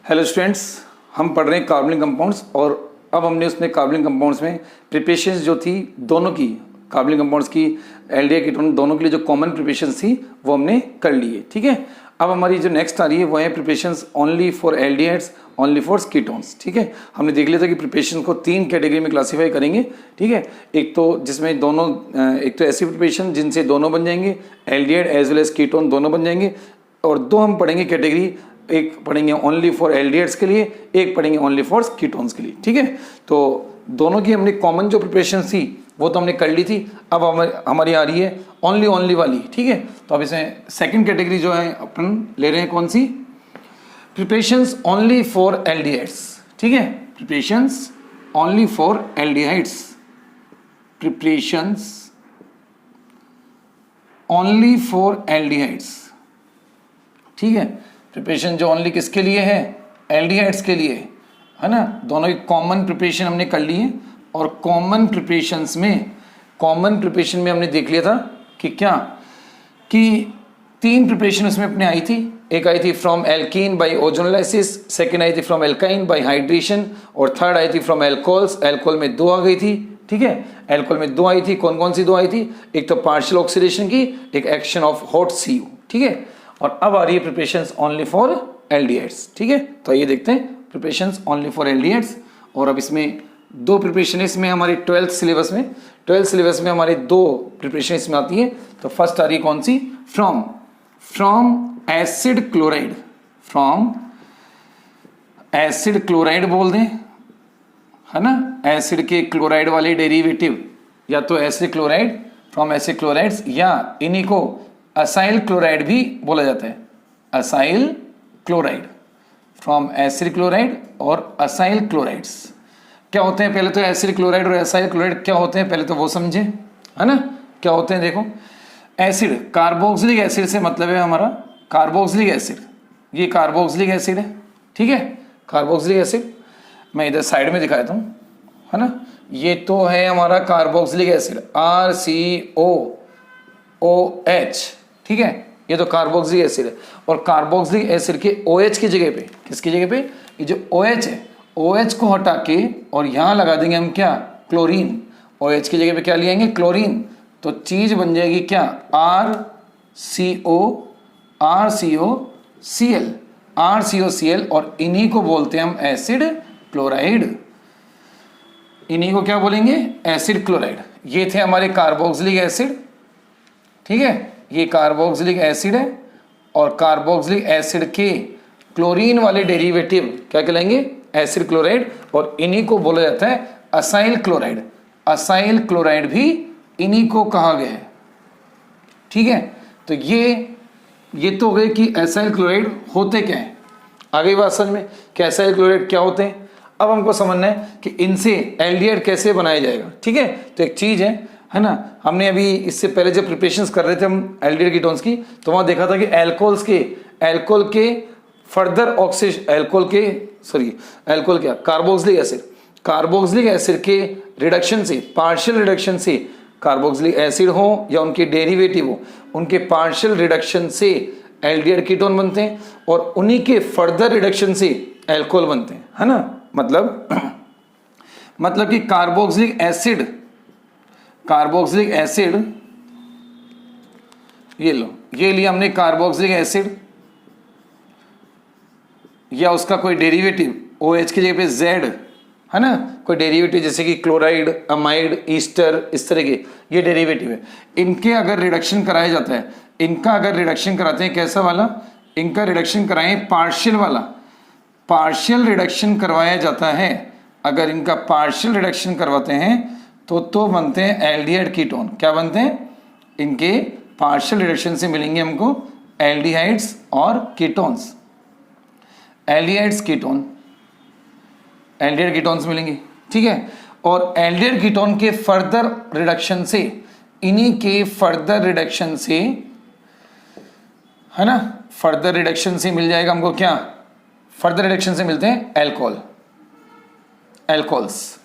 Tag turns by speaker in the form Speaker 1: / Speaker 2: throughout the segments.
Speaker 1: Hello students, हम पढ़ रहे हैं कार्बनिक कंपाउंड्स और अब हमने उसमें कार्बनिक कंपाउंड्स में प्रिपरेशंस जो थी दोनों की, कार्बनिक कंपाउंड्स की एल्डिहाइड कीटोन दोनों के लिए जो कॉमन प्रिपरेशंस थी वो हमने कर ली है। ठीक है, अब हमारी जो नेक्स्ट आ रही है वो है preparations only for aldehydes only for ketones. ठीक है, हमने देख लिया था कि प्रिपरेशन को 3 कैटेगरी में क्लासीफाई करेंगे। ठीक है, एक तो जिसमें दोनों, एक तो ऐसी प्रिपरेशन जिनसे दोनों बन जाएंगे, aldehyde as well as ketone दोनों बन जाएंगे, और दो हम पढ़ेंगे कैटेगरी, एक पढ़ेंगे ओनली फॉर एल्डिहाइड्स के लिए, एक पढ़ेंगे ओनली फॉर कीटोन्स के लिए। ठीक है, तो दोनों की हमने कॉमन जो प्रिपरेशन थी वो तो हमने कर ली थी। अब हमारी आ रही है ओनली वाली। ठीक है, तो अब इसमें सेकंड कैटेगरी जो है अपन ले रहे हैं कौन सी, प्रिपरेशंस ओनली फॉर एल्डिहाइड्स। ठीक है, preparations only for aldehydes, preparations only for aldehydes. ठीक है, प्रिपरेशन जो ओनली किसके लिए है, एल्डिहाइड्स के लिए है ना। दोनों की कॉमन प्रिपरेशन हमने कर ली है और कॉमन प्रिपरेशन में हमने देख लिया था कि क्या कि 3 प्रिपरेशन उसमें अपने आई थी। एक आई थी from alkene by ozonolysis, second आई थी फ्रॉम एल्काइन बाय हाइड्रेशन, और थर्ड आई थी फ्रॉम एल्कोहल्स। एल्कोहल में 2 आ गई थी। ठीक है, एल्कोहल में 2 आई थी। कौन कौन सी 2 आई थी, एक तो पार्शियल ऑक्सीडेशन की, एक एक्शन ऑफ हॉट CU। ठीक है, और अब आ रही है प्रिपरेशंस ओनली फॉर एल्डिहाइड्स। ठीक है, तो ये देखते हैं प्रिपरेशंस ओनली फॉर एल्डिहाइड्स। और अब इसमें 2 प्रिपरेशन इसमें हमारी 12th सिलेबस में हमारे 2 प्रिपरेशन इसमें आती है। तो फर्स्ट आ रही है कौन सी, from acid chloride, from acid chloride बोल दें, है ना। एसिड के क्लोराइड वाले डेरिवेटिव, या तो acid chloride, from acid chlorides, या इन्हीं को असाइल क्लोराइड भी बोला जाता है। Acyl chloride, from acid chloride और असाइल क्लोराइड्स क्या होते हैं। पहले तो एसिड क्लोराइड और असाइल क्लोराइड क्या होते हैं पहले तो वो समझे, है ना। क्या होते हैं देखो, एसिड कार्बोक्सिलिक एसिड से मतलब है हमारा कार्बोक्सिलिक एसिड, ये कार्बोक्सिलिक एसिड है। ठीक है, कार्बोक्सिलिक एसिड मैं इधर साइड में दिखाता हूँ, है ना। ये तो है हमारा कार्बोक्सिलिक एसिड RCOOH। ठीक है, ये तो कार्बोक्सिलिक एसिड है। और कार्बोक्सिलिक एसिड के OH की जगह पे, किसकी जगह पे, ये जो OH है, OH को हटा के और यहाँ लगा देंगे हम क्या, क्लोरीन। OH की जगह पे क्या ले आएंगे, क्लोरीन। तो चीज बन जाएगी क्या, RCOCl, और इन्हीं को बोलते हैं हम एसिड क्लोराइड। इन्हीं को क्या बोलेंगे, एसिड क्लोराइड। ये थे हमारे कार्बोक्सिलिक एसिड। ठीक है, ये कार्बोक्सिलिक एसिड है, और कार्बोक्सिलिक एसिड के क्लोरीन वाले डेरिवेटिव क्या कहलाएंगे, एसिड क्लोराइड, और इन्हीं को बोला जाता है असाइल क्लोराइड। असाइल क्लोराइड भी इन्हीं को कहा गया है। ठीक है, तो ये तो हो गए कि असाइल क्लोराइड होते क्या हैं। आगे बात समझ में कि असाइल क्लोराइड क्या होते हैं। अब हमको समझना है कि इनसे एल्डिहाइड कैसे बनाया जाएगा। ठीक है, तो एक चीज है ना, हमने अभी इससे पहले जब प्रिपरेशंस कर रहे थे हम एल्डिहाइड कीटोन्स की, तो वहां देखा था कि एल्कोहल के फर्दर ऑक्सीडेशन, एल्कोहल क्या, कार्बोक्सिलिक एसिड के रिडक्शन से, पार्शियल रिडक्शन से, कार्बोक्सिलिक एसिड हो या उनके डेरिवेटिव हो, उनके पार्शियल रिडक्शन से एल्डिहाइड कीटोन बनते हैं, और उन्हीं के फर्दर रिडक्शन से एल्कोहल बनते हैं, है ना। मतलब कि कार्बोक्सिलिक एसिड ये लो, ये लिया हमने कार्बोक्सिलिक एसिड, या उसका कोई डेरिवेटिव OH की जगह पे Z, है ना, कोई डेरिवेटिव जैसे कि क्लोराइड, अमाइड, ईस्टर, इस तरह के ये डेरिवेटिव है। इनके अगर रिडक्शन कराया जाता है, इनका अगर रिडक्शन कराते हैं कैसा वाला, इनका रिडक्शन कराएं पार्शियल वाला, पार्शियल रिडक्शन करवाया जाता है। अगर इनका पार्शियल रिडक्शन करवाते हैं तो बनते हैं एल्डिहाइड कीटोन। क्या बनते हैं, इनके पार्शियल रिडक्शन से मिलेंगे हमको एल्डिहाइड्स और ketones, aldehydes ketone, aldehyde ketones मिलेंगे। ठीक है, और एल्डिहाइड कीटोन के फर्दर रिडक्शन से, इन्हीं के फर्दर रिडक्शन से, है ना, फर्दर रिडक्शन से मिल जाएगा हमको क्या, फर्दर रिडक्शन से मिलते हैं एल्कोहल्स।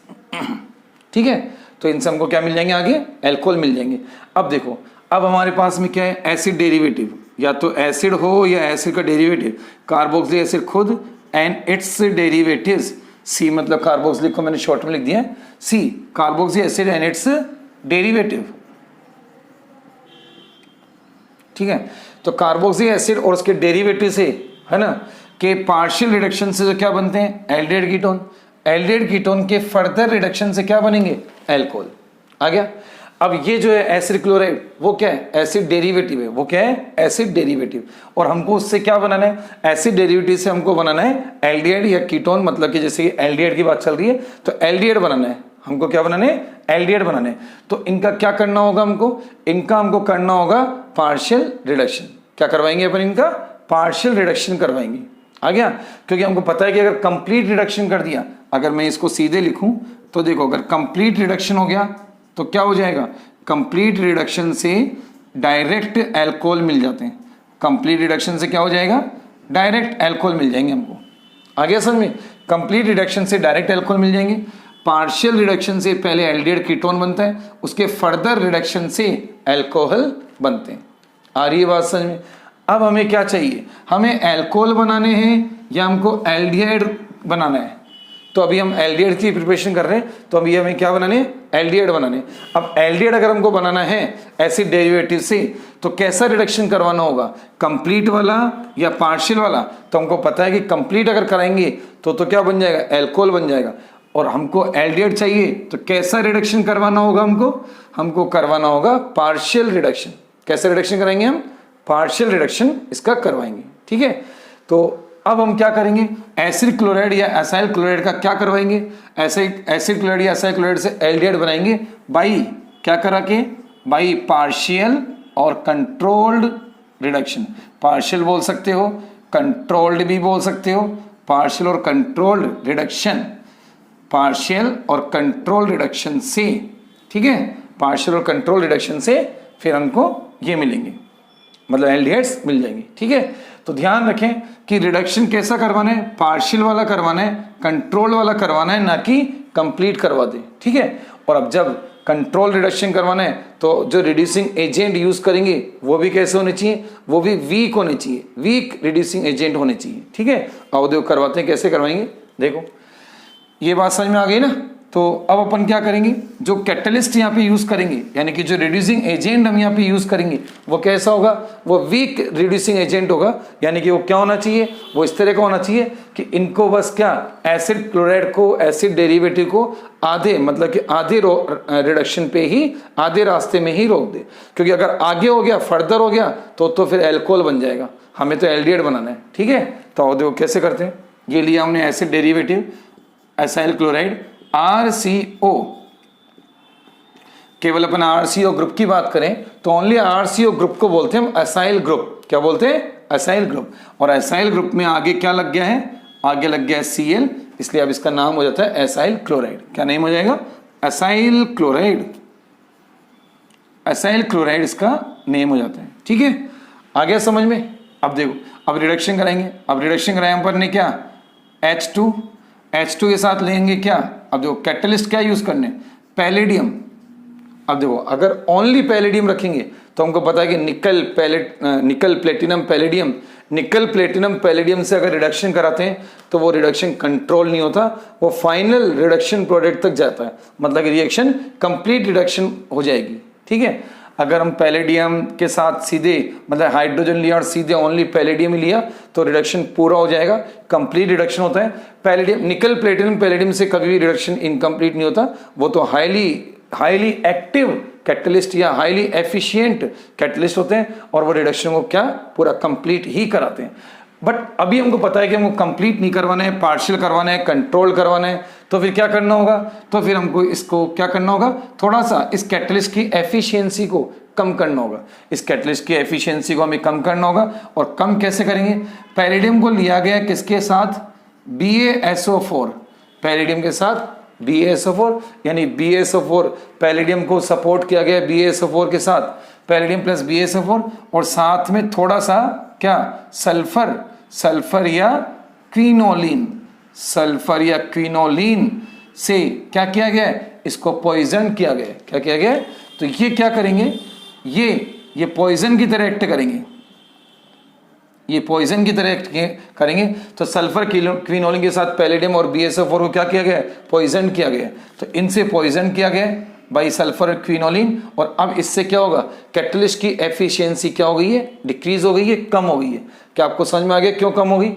Speaker 1: ठीक है, तो इनसे हमको क्या मिल जाएंगे, आगे एल्कोहल मिल जाएंगे। अब देखो, अब हमारे पास में क्या है, एसिड डेरिवेटिव, या तो एसिड हो या एसिड का डेरिवेटिव, कार्बोक्सिलिक एसिड खुद, एंड इट्स डेरिवेटिव्स, सी मतलब कार्बोक्सिलिक को मैंने शॉर्ट में लिख दिया है C, carboxylic acid and its derivative. ठीक है, तो कार्बोक्सिलिक एसिड और उसके डेरिवेटिव से, है ना, के पार्शियल रिडक्शन से जो क्या बनते हैं, एल्डिहाइड कीटोन। एल्डिहाइड कीटोन के फर्दर रिडक्शन से क्या बनेंगे, अल्कोहल। आ गया। अब ये जो है एसिड क्लोराइड, वो क्या है, एसिड डेरिवेटिव है। वो क्या है, एसिड डेरिवेटिव। और हमको उससे क्या बनाना है, एसिड डेरिवेटिव से हमको बनाना है एल्डिहाइड या कीटोन, मतलब कि जैसे कि एल्डिहाइड की बात चल रही है तो एल्डिहाइड बनाना है हमको। क्या बनाना है, एल्डिहाइड बनाना है। तो इनका क्या करना होगा हमको, इनका हमको करना होगा पार्शियल रिडक्शन। क्या करवाएंगे अपन, इनका पार्शियल रिडक्शन करवाएंगे। आ गया, क्योंकि हमको पता है कि अगर कंप्लीट रिडक्शन कर दिया, अगर मैं इसको सीधे लिखूं तो देखो, अगर कंप्लीट रिडक्शन हो गया तो क्या हो जाएगा, कंप्लीट रिडक्शन से डायरेक्ट अल्कोहल मिल जाते हैं। कंप्लीट रिडक्शन से क्या हो जाएगा, डायरेक्ट अल्कोहल मिल जाएंगे हमको। आ गया समझ में, कंप्लीट रिडक्शन से डायरेक्ट अल्कोहल मिल जाएंगे। पार्शियल रिडक्शन से पहले एल्डिहाइड कीटोन बनता है, उसके फर्दर रिडक्शन से अल्कोहल बनते हैं। आ रही है बात समझ में। अब हमें क्या चाहिए, हमें अल्कोहल बनाने हैं या हमको एल्डिहाइड बनाना है। तो अभी हम एल्डिहाइड की प्रिपरेशन कर रहे हैं, तो अभी हमें क्या बनाने हैं, एल्डिहाइड बनाने। अब एल्डिहाइड अगर हमको बनाना है एसिड डेरिवेटिव से, तो कैसा रिडक्शन करवाना होगा, कंप्लीट वाला या पार्शियल वाला। तो हमको पता है कि कंप्लीट अगर कराएंगे तो क्या बन जाएगा, अल्कोहल बन जाएगा। और हमको एल्डिहाइड चाहिए तो कैसा रिडक्शन करवाना होगा, हमको करवाना होगा पार्शियल रिडक्शन। कैसे रिडक्शन कराएंगे हम, पार्शियल रिडक्शन इसका करवाएंगे। ठीक है, तो अब हम क्या करेंगे, एसिड क्लोराइड या एसाइल क्लोराइड का क्या करवाएंगे, एसिड क्लोराइड या एसाइल क्लोराइड से एल्डिहाइड बनाएंगे बाई क्या करा के, बाई पार्शियल और कंट्रोल्ड रिडक्शन। पार्शियल बोल सकते हो, कंट्रोल्ड भी बोल सकते हो। पार्शियल और कंट्रोल्ड रिडक्शन, पार्शियल और कंट्रोल रिडक्शन से, ठीक है, पार्शियल और कंट्रोल रिडक्शन से फिर हमको ये मिलेंगे, मतलब एल्डिहाइड्स मिल जाएंगे। ठीक है, तो ध्यान रखें कि रिडक्शन कैसा करवाना है, पार्शियल वाला करवाना है, कंट्रोल वाला करवाना है, ना कि कंप्लीट करवा दे। ठीक है, और अब जब कंट्रोल रिडक्शन करवाना है तो जो रिड्यूसिंग एजेंट यूज करेंगे वो भी कैसे होने चाहिए, वो भी वीक होने चाहिए, वीक रिड्यूसिंग एजेंट होने चाहिए। ठीक है, अब देखो करवाते हैं, कैसे करवाएंगे, देखो ये बात समझ में आ गई ना। तो अब अपन क्या करेंगे, जो कैटलिस्ट यहाँ पे यूज करेंगे, यानी कि जो रिड्यूसिंग एजेंट हम यहाँ पे यूज करेंगे वो कैसा होगा, वो वीक रिड्यूसिंग एजेंट होगा। यानी कि वो क्या होना चाहिए, वो इस तरह का होना चाहिए कि इनको बस क्या, एसिड क्लोराइड को, एसिड डेरिवेटिव को आधे, मतलब कि आधे रिडक्शन पे ही, आधे रास्ते में ही रोक दे। क्योंकि अगर आगे हो गया, फर्दर हो गया तो फिर अल्कोहल बन जाएगा। हमें तो एल्डिहाइड बनाना है। ठीक है, तो देखो कैसे करते हैं, ये लिया हमने acid derivative acyl chloride RCO। केवल अपन RCO ग्रुप की बात करें तो ओनली RCO ग्रुप को बोलते हैं हम एसाइल ग्रुप। क्या बोलते हैं, एसाइल ग्रुप। और एसाइल ग्रुप में आगे क्या लग गया है, आगे लग गया है Cl, इसलिए अब इसका नाम हो जाता है एसाइल क्लोराइड। क्या नेम हो जाएगा, एसाइल क्लोराइड। एसाइल क्लोराइड इसका नेम हो जाता है। ठीक है, आ गया समझ में। अब देखो, अब रिडक्शन कराएंगे। अब रिडक्शन कराएंगे अपन ने क्या, H2 के साथ लेंगे क्या, अब देखो कैटलिस्ट क्या यूज करने, पैलेडियम। अब देखो अगर ओनली पैलेडियम रखेंगे तो हमको पता है कि निकल प्लेटिनम पैलेडियम, निकल प्लेटिनम पैलेडियम से अगर रिडक्शन कराते हैं तो वो रिडक्शन कंट्रोल नहीं होता, वो फाइनल रिडक्शन प्रोडक्ट तक जाता है, मतलब कि रिएक्शन कंप्लीट रिडक्शन हो जाएगी। ठीक है, अगर हम पैलेडियम के साथ सीधे, मतलब हाइड्रोजन लिया और सीधे ओनली पैलेडियम ही लिया तो रिडक्शन पूरा हो जाएगा, कंप्लीट रिडक्शन होता है। पैलेडियम, निकल प्लेटिनम पैलेडियम से कभी भी रिडक्शन इनकम्प्लीट नहीं होता, वो तो हाईली एक्टिव कैटलिस्ट या हाईली एफिशिएंट कैटलिस्ट होते हैं और वो रिडक्शन को क्या, पूरा कंप्लीट ही कराते हैं। बट अभी हमको पता है कि हमको कंप्लीट नहीं करवाना है, पार्शियल करवाना है, कंट्रोल करवाना है, तो फिर क्या करना होगा, तो फिर हमको इसको क्या करना होगा, थोड़ा सा इस कैटलिस्ट की एफिशिएंसी को कम करना होगा। इस कैटलिस्ट की एफिशिएंसी को हमें कम करना होगा। और कम कैसे करेंगे, पैलेडियम को लिया गया किसके साथ, BaSO4, पैलेडियम के साथ BaSO4, यानी BaSO4 पैलेडियम को सपोर्ट किया गया BaSO4 के साथ, पैलेडियम प्लस BaSO4, और साथ में थोड़ा सा क्या, सल्फर या क्विनोलिन, सल्फर या क्विनोलिन से क्या किया गया है, इसको पॉइजन किया गया है। क्या किया गया है, तो ये क्या करेंगे, ये पॉइजन की तरह एक्ट करेंगे। ये पॉइजन की तरह एक्ट करेंगे। तो सल्फर क्विनोलिन के साथ पैलेडियम और BSO4 को क्या किया गया है, पॉइजन किया गया। तो इनसे पॉइजन किया गया बाई सल्फर क्विनोलिन, और अब इससे क्या होगा, कैटलिस्ट की एफिशिएंसी क्या हो गई है, डिक्रीज हो गई है, कम हो गई है। क्या आपको समझ में आ गया क्यों कम हो गई?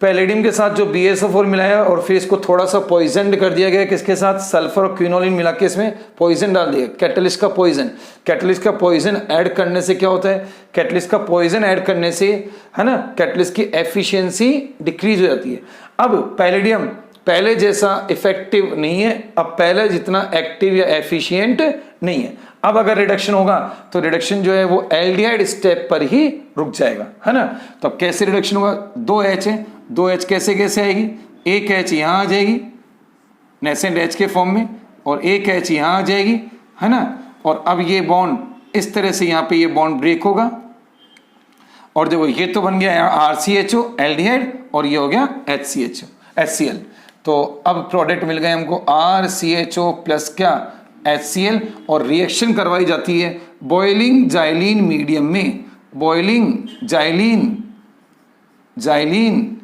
Speaker 1: पैलेडियम के साथ जो BSO4 मिलाया और फिर इसको थोड़ा सा पॉइजन कर दिया गया, किसके साथ, सल्फर और क्विनोलिन मिला के इसमें पॉइजन डाल दिया, कैटलिस्ट का पॉइजन। कैटलिस्ट का पॉइजन ऐड करने से क्या होता है, कैटलिस्ट का पॉइजन ऐड करने से, है ना, कैटलिस्ट की एफिशिएंसी डिक्रीज हो जाती है। अब पैलेडियम पहले जैसा इफेक्टिव नहीं है, अब पहले जितना एक्टिव या एफिशिएंट नहीं है। अब अगर रिडक्शन होगा तो रिडक्शन जो है वो एल्डिहाइड स्टेप पर ही रुक जाएगा, है ना। तो अब कैसे रिडक्शन होगा, 2H है, 2H कैसे कैसे आएगी, एक H यहाँ आ जाएगी नेसेंट H के फॉर्म में, और एक H यहाँ आ जाएगी, है ना। और अब ये बॉन्ड इस तरह से यहाँ पे ये बॉन्ड ब्रेक होगा, और देखो ये तो बन गया RCHO एल्डिहाइड, और ये हो गया HCl। तो अब प्रोडक्ट मिल गए हमको RCHO प्लस क्या, HCl, और रिएक्शन करवाई जाती है बॉइलिंग जाइलिन मीडियम में, बॉइलिंग जाइलिन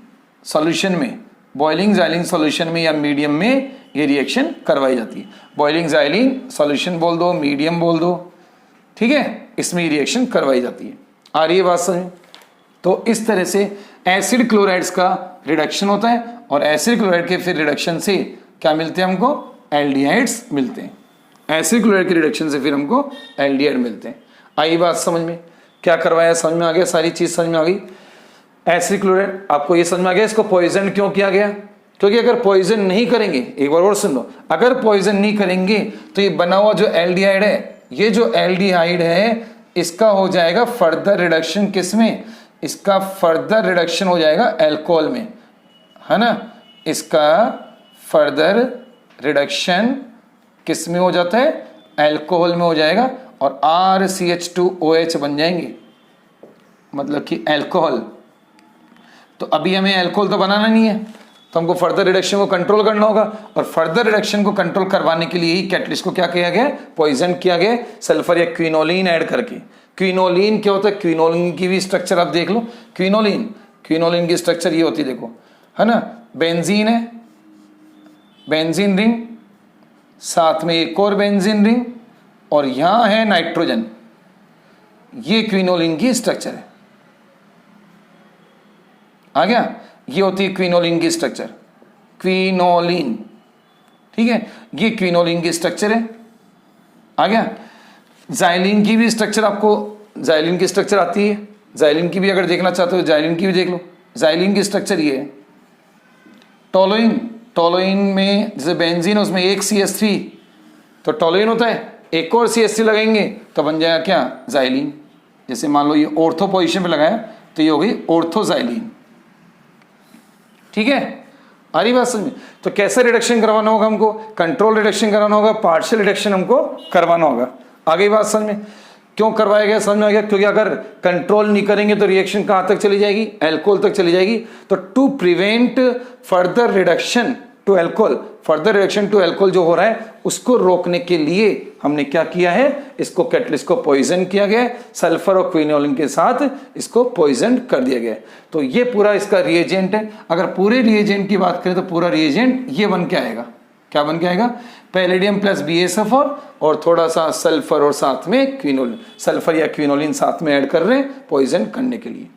Speaker 1: सॉल्यूशन में, बॉइलिंग जाइलिन सॉल्यूशन में या मीडियम में ये रिएक्शन करवाई जाती है। बॉइलिंग जाइलिन सॉल्यूशन बोल दो, मीडियम बोल दो, ठीक है, इसमें ये रिएक्शन करवाई जाती है। आ रही है बात समझ? तो इस तरह से एसिड क्लोराइड्स का रिडक्शन होता है, और एसिड क्लोराइड के फिर रिडक्शन से क्या मिलते हैं हमको, एल्डिहाइड्स मिलते हैं। एसिड क्लोराइड के रिडक्शन से फिर हमको एल्डिहाइड मिलते हैं। आई बात समझ में? क्या करवाया, समझ में आ गया, सारी चीज समझ में आ गई। एसिड क्लोराइड आपको ये समझ में आ गया इसको पॉइजन क्यों किया गया, क्योंकि अगर पॉइजन नहीं करेंगे, एक बार और सुन लो, अगर पॉइजन नहीं करेंगे तो ये बना हुआ जो एल्डिहाइड है, ये जो एल्डिहाइड है इसका हो जाएगा फर्दर रिडक्शन किसमें, इसका फर्दर रिडक्शन हो जाएगा अल्कोहल में, है ना। इसका फर्दर रिडक्शन किस में हो जाता है, अल्कोहल में हो जाएगा, और RCH2OH बन जाएंगे, मतलब कि अल्कोहल। तो अभी हमें अल्कोहल तो बनाना नहीं है, तो हमको फर्दर रिडक्शन को कंट्रोल करना होगा, और फर्दर रिडक्शन को कंट्रोल करवाने के लिए ही कैटलिस्ट को क्या किया गया, पॉइजन किया गया सल्फर या क्विनोलिन ऐड करके। क्विनोलिन क्या होता है, क्विनोलिन की भी स्ट्रक्चर आप देख लो, क्विनोलिन की स्ट्रक्चर ये होती है, देखो, है ना, बेंजीन है, बेंजीन रिंग, साथ में एक और बेंजीन रिंग, और यहां है नाइट्रोजन। ये क्विनोलिन की स्ट्रक्चर है, आ गया, ये होती है क्विनोलिन की स्ट्रक्चर, क्विनोलिन, ठीक है, ये क्विनोलिन की स्ट्रक्चर है, आ गया। जाइलिन की भी स्ट्रक्चर आपको, जाइलिन की स्ट्रक्चर आती है, जाइलिन की भी अगर देखना चाहते हो जाइलिन की भी देख लो। जाइलिन की स्ट्रक्चर ये है। टोलोइन में जैसे बेंजीन है उसमें एक CH3, तो टोलोइन होता है, एक और CH3 लगाएंगे तो बन जाएगा क्या, जाइलिन। जैसे मान लो ये ऑर्थो पोजीशन पे लगाया तो ये हो गई ऑर्थोजाइलिन, ठीक है। आ रही बात समझ में? तो कैसे रिडक्शन करवाना होगा हमको, कंट्रोल रिडक्शन कराना होगा, पार्शियल रिडक्शन हमको करवाना होगा। आ गई बात समझ में? क्यों करवाया गया समझ में आ गया, क्योंकि अगर कंट्रोल नहीं करेंगे तो रिएक्शन कहां तक चली जाएगी, अल्कोहल तक चली जाएगी। तो to prevent further reduction to alcohol, further reduction to alcohol जो हो रहा है उसको रोकने के लिए हमने क्या किया है, इसको कैटलिस्ट को पॉइजन किया गया, सल्फर और क्विनोलिन के साथ इसको पॉइजन कर दिया गया। तो ये पूरा इसका रिएजेंट है। अगर पूरे रिएजेंट की बात करें तो पूरा रिएजेंट ये बन के आएगा, क्या बन के आएगा, पैलेडियम प्लस BSO4 और थोड़ा सा सल्फर और साथ में क्विनोलिन, सल्फर या क्विनोलिन साथ में ऐड कर रहे हैं पॉइजन करने के लिए।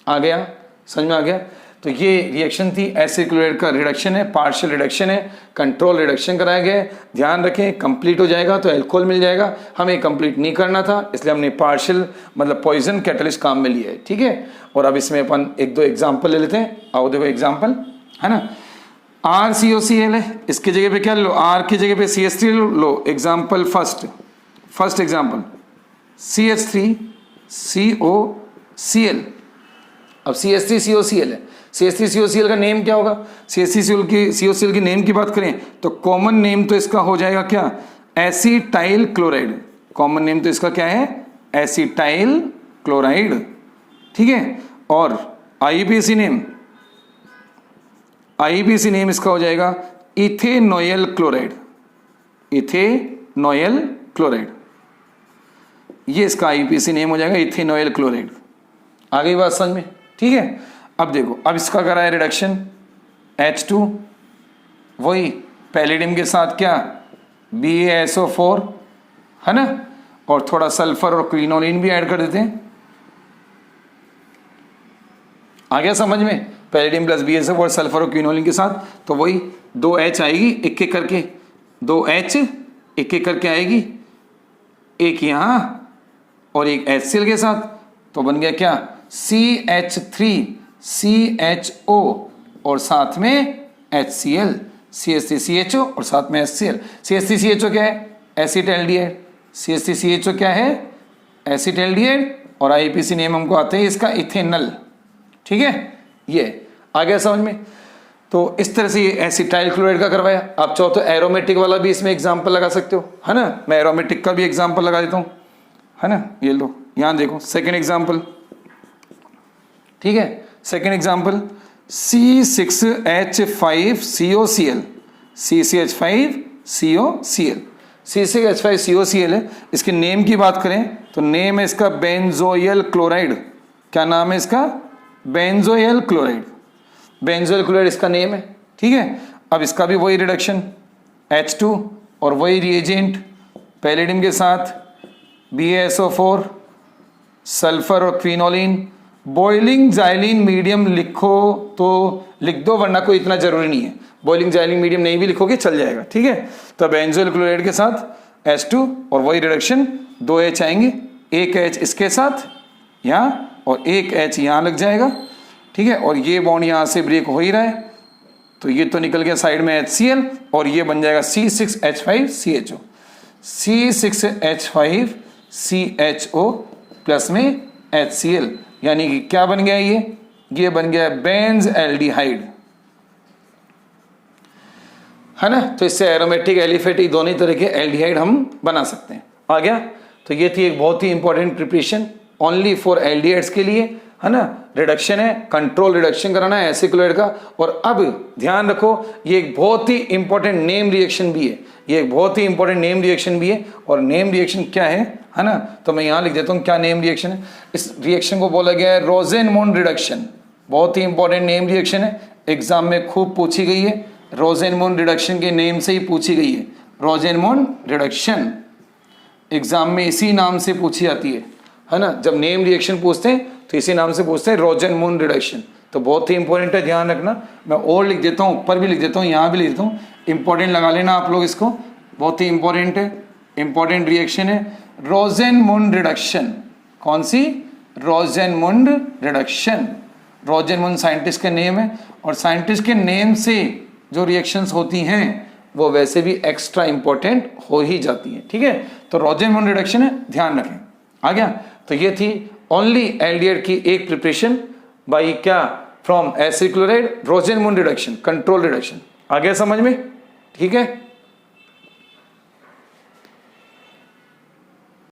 Speaker 1: आ गया, समझ में आ गया? तो ये रिएक्शन थी, एसिड क्लोराइड का रिडक्शन है, पार्शियल रिडक्शन है, कंट्रोल रिडक्शन कराया गया है। ध्यान रखें कंप्लीट हो जाएगा तो अल्कोहल मिल जाएगा, हमें कंप्लीट नहीं करना था इसलिए हमने पार्शियल मतलब पॉइजन कैटलिस्ट काम में लिया है, ठीक है। और अब इसमें अपन एक दो एग्जाम्पल ले लेते हैं। आओ देखो एग्जाम्पल, है ना, RCOCl है, इसकी जगह पे क्या लो, R की जगह पे CH3 लो। Example first example CH3COCl। अब CH3COCl है, CH3COCl का नेम क्या होगा, CH3COCl की नेम की बात करें तो कॉमन नेम तो इसका हो जाएगा क्या, एसिटाइल क्लोराइड। कॉमन नेम तो इसका क्या है, एसिटाइल क्लोराइड, ठीक है। और IUPAC नेम इसका हो जाएगा इथेनॉयल क्लोराइड, इथेनॉयल क्लोराइड, ये इसका IUPAC नेम हो जाएगा इथेनॉयल क्लोराइड। आ गई बात समझ में? ठीक है। अब देखो, अब इसका करा है रिडक्शन H2, वही पैलेडियम के साथ क्या BaSO4 है ना, और थोड़ा सल्फर और क्विनोलिन भी ऐड कर देते हैं। आ गया समझ में, पैलेडियम प्लस BaSO4 और सल्फर और क्विनोलिन के साथ, तो वही 2H आएगी एक एक करके, 2H एक एक करके आएगी, एक यहाँ और एक HCl के साथ, तो बन गया क्या CH3CHO और साथ में HCl, CH3CHO और साथ में HCl। CH3CHO क्या है, एसिटाल्डिहाइड। CH3CHO क्या है, एसिटाल्डिहाइड, और IUPAC नेम हमको आते हैं इसका इथेनल। ठीक है, ये आ गया समझ में। तो इस तरह से ये एसिटाइल क्लोराइड का करवाया। आप चाहो तो एरोमेटिक वाला भी इसमें एग्जाम्पल लगा सकते हो, है ना। मैं एरोमेटिक का भी एग्जाम्पल लगा देता हूँ, है ना। ये लो, यहाँ देखो सेकेंड एग्जाम्पल, ठीक है। Second example C6H5COCl, C6H5COCl, C6H5COCl है। इसके नेम की बात करें तो नेम है इसका बेंजोइल क्लोराइड। क्या नाम है इसका, बेंजोइल क्लोराइड। बेंजोइल क्लोराइड इसका नेम है, ठीक है। अब इसका भी वही रिडक्शन H2 और वही रिएजेंट पैलेडियम के साथ BaSO4, सल्फर और क्विनोलिन। बॉइलिंग जाइलिन मीडियम लिखो तो लिख दो, वरना कोई इतना जरूरी नहीं है। बॉइलिंग जाइलिन मीडियम नहीं भी लिखोगे चल जाएगा, ठीक है। तो बेंजोइल क्लोराइड के साथ H2 और वही रिडक्शन, 2H आएंगे, एक H इसके साथ यहाँ और एक H यहाँ लग जाएगा, ठीक है। और ये बॉन्ड यहाँ से ब्रेक हो ही रहा है, तो ये तो निकल गया साइड में HCl और ये बन जाएगा C6H5CHO, C6H5CHO प्लस में HCl, यानी कि क्या बन गया ये बन गया बेंज एल्डिहाइड, है ना। तो इससे एरोमेटिक एलिफेटिक दोनों तरह के एल्डिहाइड हम बना सकते हैं। आ गया। तो ये थी एक बहुत ही important preparation only for aldehydes के लिए, है ना। रिडक्शन है, कंट्रोल रिडक्शन कराना है एसिड क्लोराइड का। और अब ध्यान रखो, ये एक बहुत ही इंपॉर्टेंट नेम रिएक्शन भी है, ये एक बहुत ही इंपॉर्टेंट नेम रिएक्शन भी है। और नेम रिएक्शन क्या है ना, तो मैं यहाँ लिख देता हूँ क्या नेम रिएक्शन है। इस रिएक्शन को बोला गया है रोजेनमुंड रिडक्शन। बहुत ही इंपॉर्टेंट नेम रिएक्शन है, एग्जाम में खूब पूछी गई है, रोजेनमुंड रिडक्शन के नेम से ही पूछी गई है। रोजेनमुंड रिडक्शन एग्जाम में इसी नाम से पूछी जाती है ना। जब नेम रिएक्शन पूछते हैं तो इसी नाम से पूछते हैं, रोजेनमुंड रिडक्शन। तो बहुत ही इंपॉर्टेंट है, ध्यान रखना। मैं और लिख देता हूँ, ऊपर भी लिख देता हूँ, यहाँ भी लिख देता हूँ, इंपॉर्टेंट लगा लेना आप लोग इसको, बहुत ही इंपॉर्टेंट है, इंपॉर्टेंट रिएक्शन है रोजेनमुंड रिडक्शन। कौन सी, रोजेनमुंड रिडक्शन। रोजेनमुंड साइंटिस्ट का नेम है, और साइंटिस्ट के नेम से जो रिएक्शंस होती हैं वो वैसे भी एक्स्ट्रा इंपॉर्टेंट हो ही जाती हैं, ठीक है। तो रोजेनमुंड रिडक्शन है, ध्यान रखें। आ गया। तो ये थी ओनली एल्डिहाइड की एक प्रिपरेशन बाई क्या, from acid chloride, Rosenmund reduction, control reduction. आ गया समझ में, ठीक है।